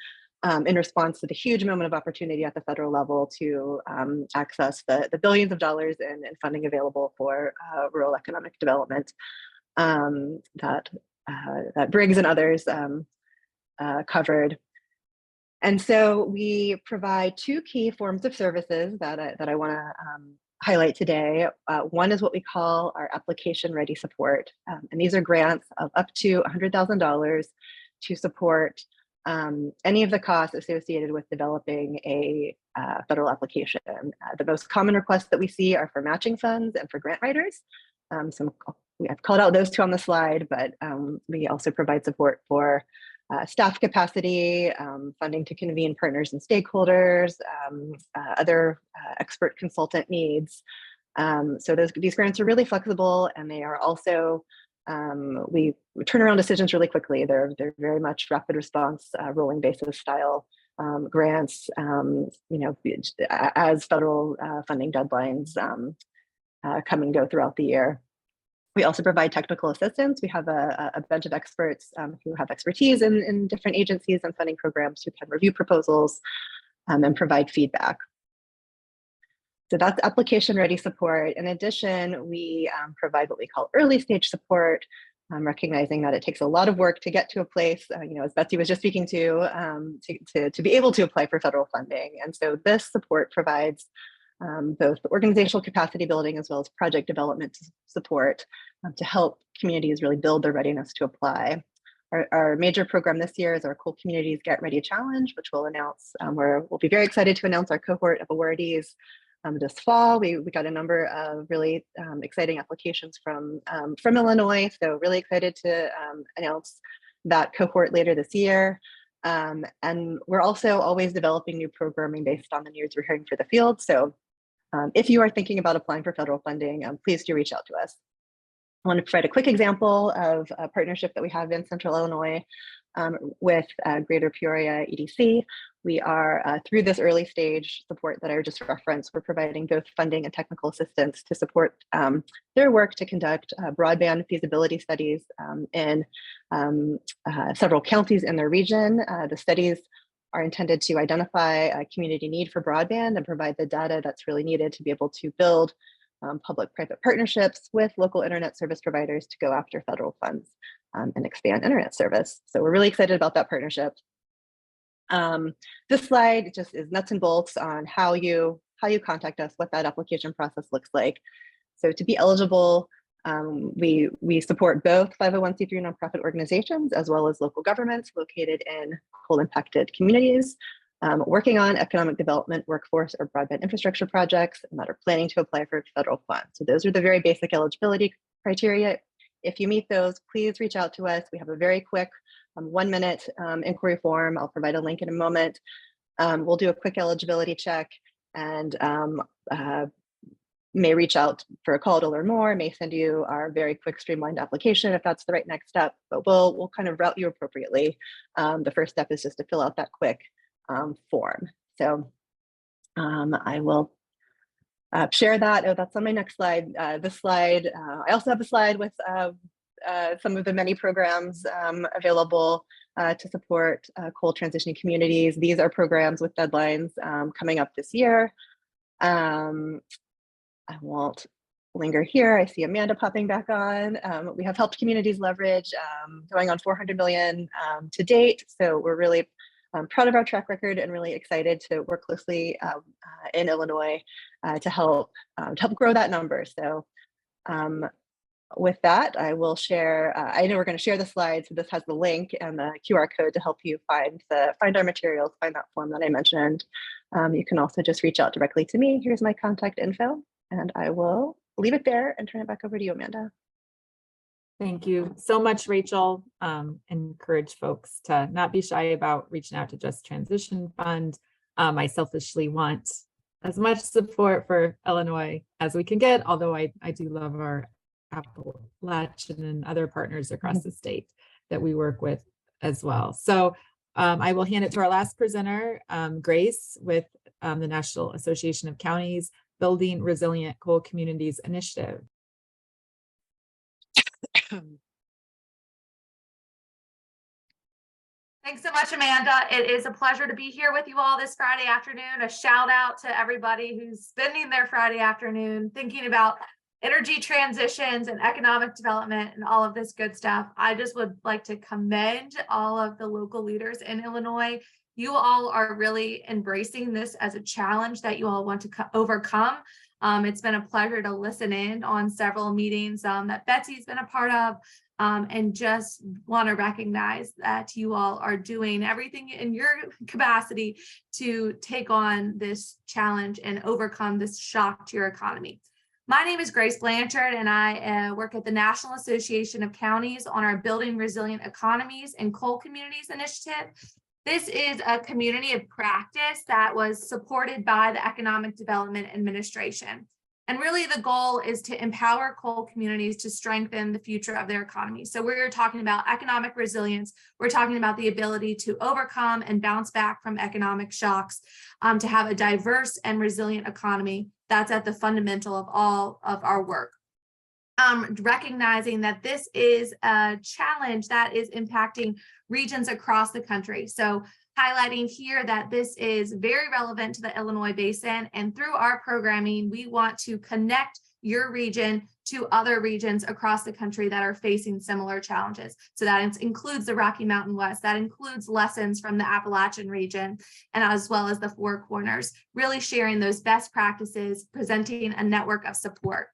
F: in response to the huge moment of opportunity at the federal level to access the billions of dollars in funding available for rural economic development that Briggs and others covered. And so we provide two key forms of services that I want to highlight today. One is what we call our application ready support. And these are grants of up to $100,000 to support any of the costs associated with developing a federal application. The most common requests that we see are for matching funds and for grant writers. I've called out those two on the slide, but we also provide support for staff capacity, funding to convene partners and stakeholders, other expert consultant needs. So these grants are really flexible, and they are also, we turn around decisions really quickly. They're very much rapid response, rolling basis style grants, as federal funding deadlines come and go throughout the year. We also provide technical assistance. We have a bunch of experts who have expertise in different agencies and funding programs who can review proposals and provide feedback. So that's application ready support. In addition, we provide what we call early stage support, recognizing that it takes a lot of work to get to a place, as Betsy was just speaking to be able to apply for federal funding. And so this support provides both organizational capacity building as well as project development support to help communities really build their readiness to apply. Our major program this year is our Coal Communities Get Ready Challenge, which we'll announce. We'll be very excited to announce our cohort of awardees this fall. We got a number of really exciting applications from Illinois, so really excited to announce that cohort later this year. And we're also always developing new programming based on the needs we're hearing for the field. So if you are thinking about applying for federal funding, please do reach out to us. I want to provide a quick example of a partnership that we have in Central Illinois with Greater Peoria EDC. We are, through this early stage support that I just referenced, we're providing both funding and technical assistance to support their work to conduct broadband feasibility studies in several counties in their region. The studies are intended to identify a community need for broadband and provide the data that's really needed to be able to build public-private partnerships with local internet service providers to go after federal funds and expand internet service. So we're really excited about that partnership. This slide just is nuts and bolts on how you contact us, what that application process looks like. So to be eligible, we support both 501c3 nonprofit organizations as well as local governments located in coal impacted communities, working on economic development, workforce, or broadband infrastructure projects, and that are planning to apply for federal funds. So those are the very basic eligibility criteria. If you meet those, please reach out to us. We have a very quick 1-minute inquiry form. I'll provide a link in a moment. We'll do a quick eligibility check and may reach out for a call to learn more, may send you our very quick streamlined application if that's the right next step, but we'll kind of route you appropriately. The first step is just to fill out that quick form. So I will share that. Oh, that's on my next slide. This slide, I also have a slide with some of the many programs available to support coal transitioning communities. These are programs with deadlines coming up this year. I won't linger here. I see Amanda popping back on. We have helped communities leverage going on 400 million to date. So we're really proud of our track record and really excited to work closely in Illinois to help grow that number. So with that, I will share, I know we're going to share the slides, so this has the link and the QR code to help you find our materials, find that form that I mentioned. You can also just reach out directly to me. Here's my contact info, and I will leave it there and turn it back over to you, Amanda.
B: Thank you so much, Rachel. Encourage folks to not be shy about reaching out to Just Transition Fund. I selfishly want as much support for Illinois as we can get, although I do love our Appalachian and other partners across the state that we work with as well. So I will hand it to our last presenter, Grace, with the National Association of Counties Building Resilient Coal Communities Initiative.
G: Thanks so much, Amanda. It is a pleasure to be here with you all this Friday afternoon. A shout out to everybody who's spending their Friday afternoon thinking about energy transitions and economic development and all of this good stuff. I just would like to commend all of the local leaders in Illinois. You all are really embracing this as a challenge that you all want to overcome. It's been a pleasure to listen in on several meetings that Betsy's been a part of. And just want to recognize that you all are doing everything in your capacity to take on this challenge and overcome this shock to your economy. My name is Grace Blanchard, and I work at the National Association of Counties on our Building Resilient Economies and Coal Communities initiative. This is a community of practice that was supported by the Economic Development Administration. And really the goal is to empower coal communities to strengthen the future of their economy. So we're talking about economic resilience. We're talking about the ability to overcome and bounce back from economic shocks, to have a diverse and resilient economy. That's at the fundamental of all of our work. Recognizing that this is a challenge that is impacting regions across the country. So highlighting here that this is very relevant to the Illinois basin, and through our programming, we want to connect your region to other regions across the country that are facing similar challenges. So that includes the Rocky Mountain West, that includes lessons from the Appalachian region, and as well as the Four Corners, really sharing those best practices, presenting a network of support.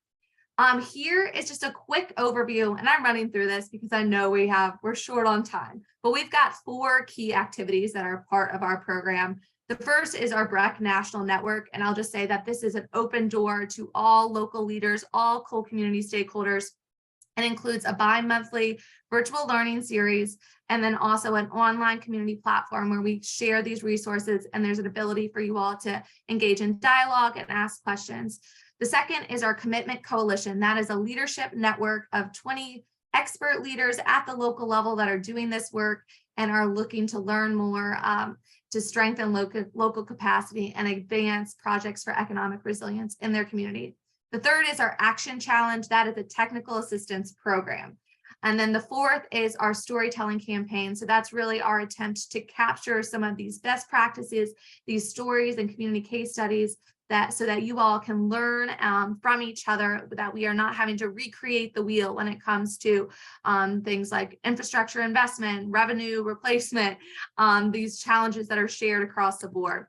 G: Here is just a quick overview, and I'm running through this because I know we're short on time, but we've got 4 key activities that are part of our program. The first is our BREC National Network, and I'll just say that this is an open door to all local leaders, all coal community stakeholders. It includes a bi-monthly virtual learning series, and then also an online community platform where we share these resources, and there's an ability for you all to engage in dialogue and ask questions. The second is our Commitment Coalition. That is a leadership network of 20 expert leaders at the local level that are doing this work and are looking to learn more to strengthen local capacity and advance projects for economic resilience in their community. The third is our Action Challenge. That is a technical assistance program. And then the fourth is our storytelling campaign. So that's really our attempt to capture some of these best practices, these stories and community case studies, so that you all can learn from each other, that we are not having to recreate the wheel when it comes to things like infrastructure investment, revenue replacement, these challenges that are shared across the board.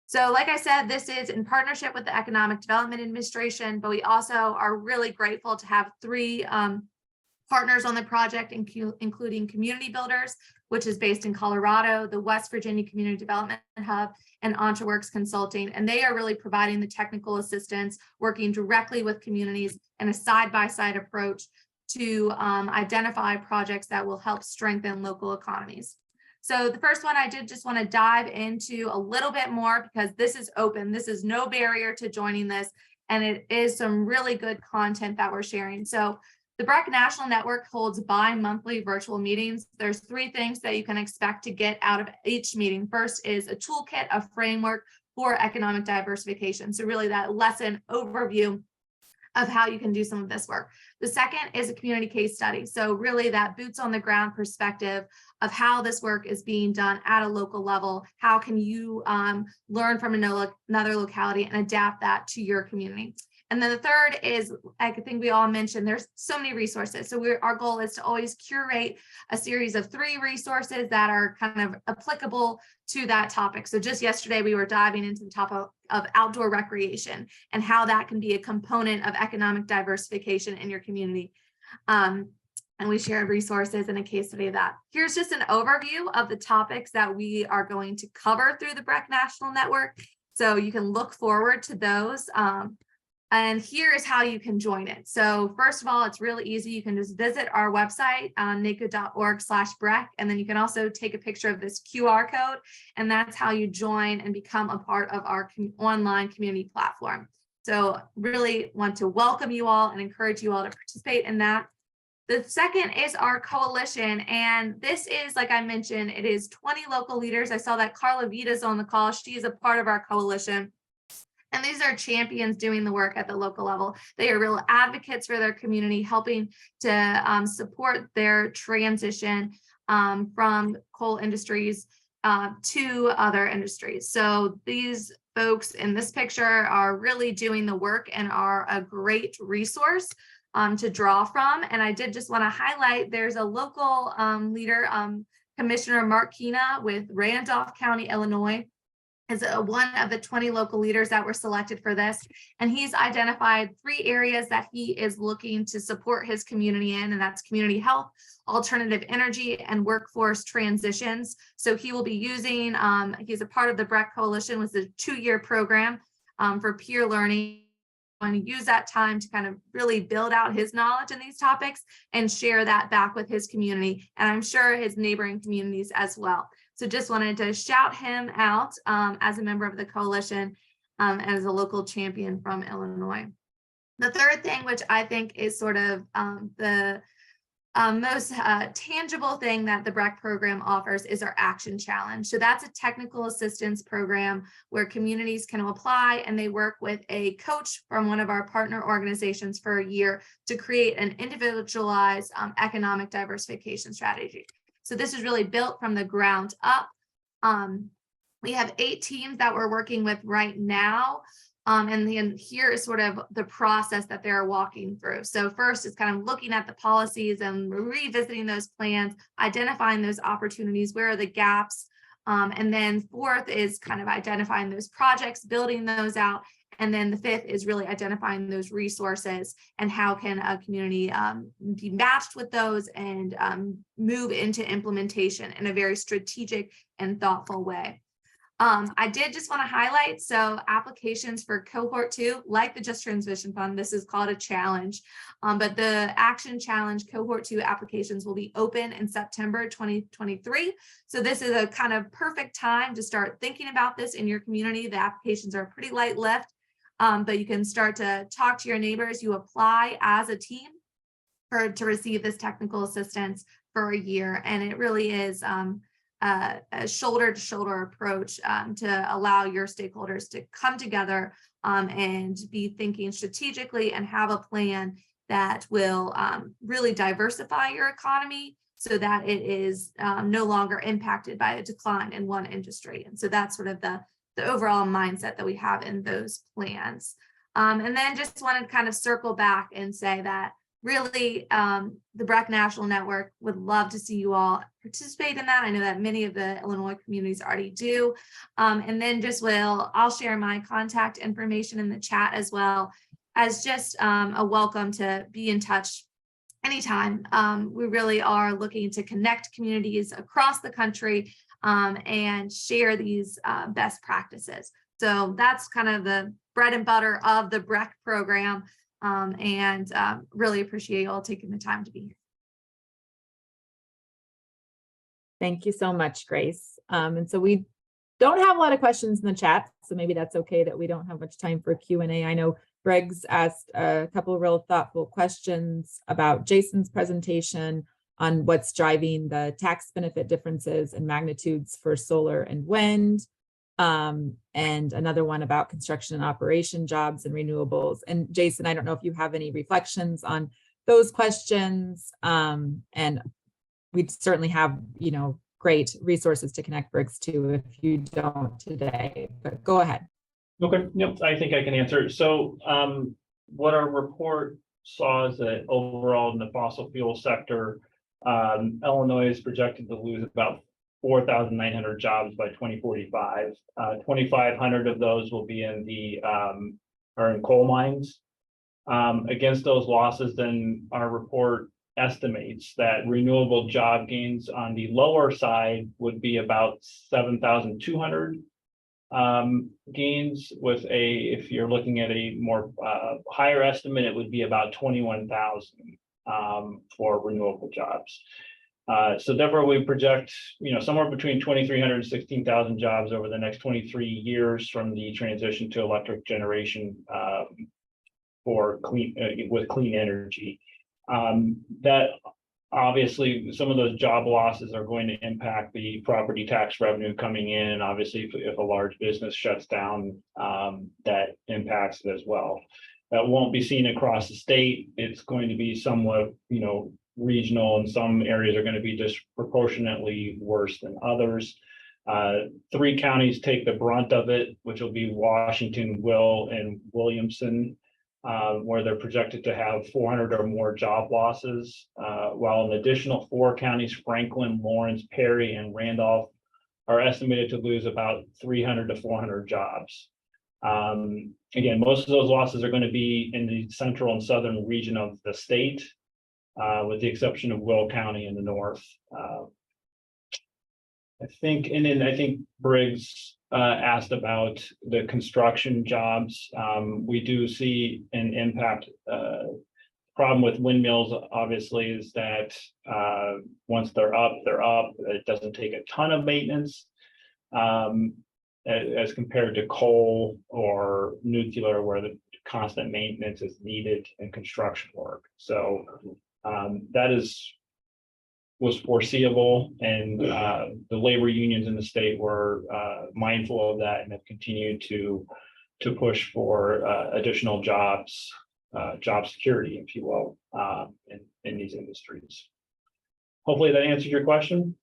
G: So like I said, this is in partnership with the Economic Development Administration, but we also are really grateful to have 3 partners on the project, including Community Builders, which is based in Colorado, the West Virginia Community Development Hub, and EntreWorks Consulting. And they are really providing the technical assistance, working directly with communities in a side-by-side approach to identify projects that will help strengthen local economies. So the first one I did just want to dive into a little bit more because this is open. This is no barrier to joining this, and it is some really good content that we're sharing. So the BREC National Network holds bi-monthly virtual meetings. There's 3 things that you can expect to get out of each meeting. First is a toolkit, a framework for economic diversification. So really that lesson overview of how you can do some of this work. The second is a community case study. So really that boots on the ground perspective of how this work is being done at a local level. How can you learn from another locality and adapt that to your community? And then the third is, I think we all mentioned, there's so many resources. So our goal is to always curate a series of 3 resources that are kind of applicable to that topic. So just yesterday, we were diving into the topic of outdoor recreation and how that can be a component of economic diversification in your community. And we shared resources and a case study of that. Here's just an overview of the topics that we are going to cover through the BREC National Network. So you can look forward to those. And here is how you can join it. So first of all, it's really easy. You can just visit our website, naco.org/BREC, and then you can also take a picture of this QR code, and that's how you join and become a part of our online community platform. So really want to welcome you all and encourage you all to participate in that. The second is our coalition, and this is, like I mentioned, it is 20 local leaders. I saw that Carla Vita's on the call. She is a part of our coalition. And these are champions doing the work at the local level. They are real advocates for their community, helping to support their transition from coal industries to other industries. So these folks in this picture are really doing the work and are a great resource to draw from. And I did just want to highlight, there's a local leader, Commissioner Mark Kina with Randolph County, Illinois, is one of the 20 local leaders that were selected for this. And he's identified 3 areas that he is looking to support his community in, and that's community health, alternative energy, and workforce transitions. So he will be using, he's a part of the BREC Coalition, which is a 2-year program for peer learning. To use that time to kind of really build out his knowledge in these topics and share that back with his community, and I'm sure his neighboring communities as well. So just wanted to shout him out as a member of the coalition, as a local champion from Illinois. The third thing, which I think is sort of the most tangible thing that the BREC program offers, is our Action Challenge. So that's a technical assistance program where communities can apply, and they work with a coach from one of our partner organizations for a year to create an individualized economic diversification strategy. So this is really built from the ground up. We have 8 teams that we're working with right now. And then here is sort of the process that they're walking through. So first is kind of looking at the policies and revisiting those plans, identifying those opportunities, where are the gaps. And then fourth is kind of identifying those projects, building those out. And then the fifth is really identifying those resources and how can a community be matched with those and move into implementation in a very strategic and thoughtful way. I did just want to highlight, so applications for cohort 2, like the Just Transition Fund, this is called a challenge, but the Action Challenge cohort 2 applications will be open in September 2023. So this is a kind of perfect time to start thinking about this in your community. The applications are pretty light lift, but you can start to talk to your neighbors. You apply as a team to receive this technical assistance for a year, and it really is a shoulder-to-shoulder approach to allow your stakeholders to come together and be thinking strategically and have a plan that will really diversify your economy so that it is no longer impacted by a decline in one industry. And so that's sort of the overall mindset that we have in those plans. And then just wanted to kind of circle back and say that really, the BREC National Network would love to see you all participate in that. I know that many of the Illinois communities already do. And then I'll share my contact information in the chat as well as just a welcome to be in touch anytime. We really are looking to connect communities across the country and share these best practices. So that's kind of the bread and butter of the BREC program. And really appreciate you all taking the time to be here.
B: Thank you so much, Grace. And so we don't have a lot of questions in the chat, so maybe that's okay that we don't have much time for Q&A. I know Greg's asked a couple of real thoughtful questions about Jason's presentation on what's driving the tax benefit differences and magnitudes for solar and wind. And another one about construction and operation jobs and renewables. And Jason, I don't know if you have any reflections on those questions. And we'd certainly have, great resources to connect bricks to if you don't today, but go ahead.
C: Okay, yep, I think I can answer. So what our report saw is that overall in the fossil fuel sector, Illinois is projected to lose about 4,900 jobs by 2045. 2,500 of those will be in in coal mines. Against those losses, then our report estimates that renewable job gains on the lower side would be about 7,200 gains. If you're looking at a more higher estimate, it would be about 21,000 for renewable jobs. So therefore, we project, somewhere between 2,300 and 16,000 jobs over the next 23 years from the transition to electric generation with clean energy. That obviously, some of those job losses are going to impact the property tax revenue coming in. And obviously, if a large business shuts down, that impacts it as well. That won't be seen across the state. It's going to be somewhat, regional, and some areas are going to be disproportionately worse than others. 3 counties take the brunt of it, which will be Washington, Will, and Williamson, where they're projected to have 400 or more job losses, while an additional 4 counties, Franklin, Lawrence, Perry, and Randolph, are estimated to lose about 300 to 400 jobs. Again, most of those losses are going to be in the central and southern region of the state, with the exception of Will County in the north. I think Briggs asked about the construction jobs. We do see an impact. Problem with windmills, obviously, is that once they're up, they're up. It doesn't take a ton of maintenance as compared to coal or nuclear, where the constant maintenance is needed in construction work. So that was foreseeable, and the labor unions in the state were mindful of that and have continued to push for additional jobs, job security, if you will, in these industries. Hopefully that answers your question.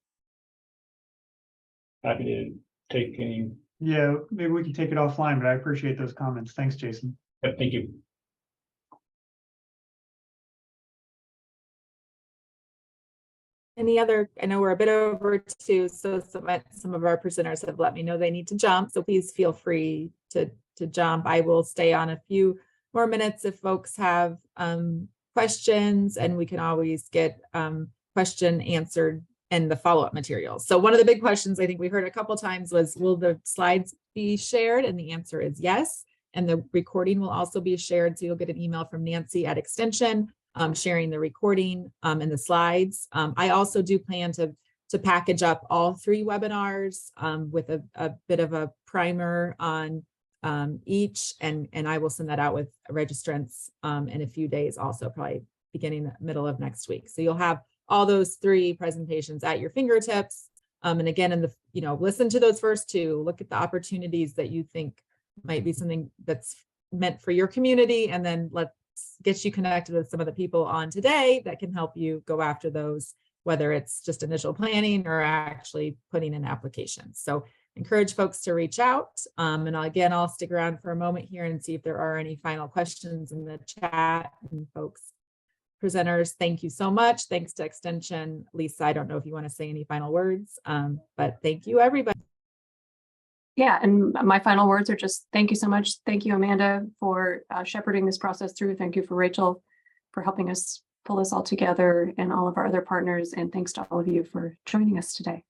C: Happy to take any.
D: Yeah, maybe we can take it offline, but I appreciate those comments. Thanks, Jason.
C: Yep, thank you.
B: Any other, I know we're a bit over 2, so some of our presenters have let me know they need to jump, so please feel free to jump. I will stay on a few more minutes if folks have questions, and we can always get question answered in the follow-up materials. So one of the big questions I think we heard a couple times was, will the slides be shared? And the answer is yes. And the recording will also be shared. So you'll get an email from Nancy at Extension sharing the recording and the slides. I also do plan to package up all 3 webinars with a bit of a primer on each, and I will send that out with registrants in a few days, also probably beginning the middle of next week. So you'll have all those 3 presentations at your fingertips. And again, in the, listen to those first 2, look at the opportunities that you think might be something that's meant for your community, and then let's get you connected with some of the people on today that can help you go after those, whether it's just initial planning or actually putting in applications. So encourage folks to reach out. And I'll stick around for a moment here and see if there are any final questions in the chat. And folks, presenters, thank you so much. Thanks to Extension. Lisa, I don't know if you want to say any final words, but thank you, everybody.
A: Yeah, and my final words are just thank you so much. Thank you, Amanda, for shepherding this process through. Thank you for Rachel for helping us pull this all together, and all of our other partners. And thanks to all of you for joining us today.